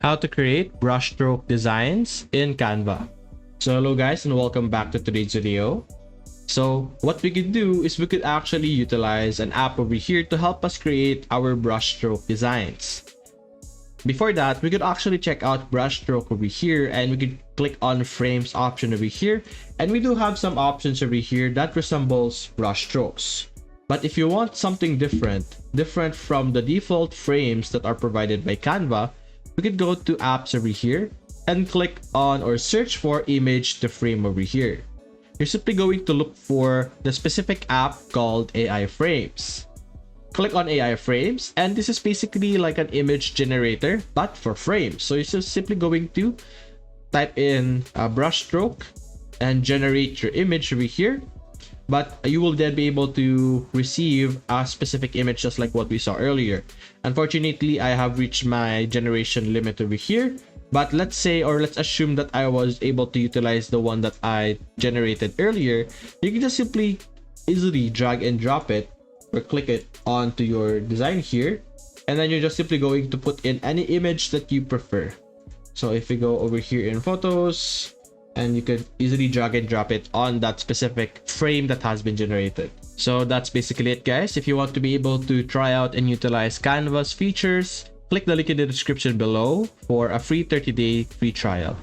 How to create brushstroke designs in Canva. So hello guys and welcome back to today's video. So what we could do is we could actually utilize an app over here to help us create our brushstroke designs. Before that, we could actually check out Brushstroke over here and we could click on frames option over here, and we do have some options over here that resembles brushstrokes. But if you want something different from the default frames that are provided by Canva, we could go to apps over here and click on or search for image to frame over here. You're simply going to look for the specific app called AI Frames. Click on AI Frames, and this is basically like an image generator but for frames. So you're just simply going to type in a brushstroke and generate your image over here, but you will then be able to receive a specific image just like what we saw earlier. Unfortunately, I have reached my generation limit over here, but let's say, or let's assume that I was able to utilize the one that I generated earlier. You can just simply easily drag and drop it or click it onto your design here, and then you're just simply going to put in any image that you prefer. So if we go over here in photos, and you could easily drag and drop it on that specific frame that has been generated. So that's basically it, guys. If you want to be able to try out and utilize Canva's features, click the link in the description below for a free 30-day free trial.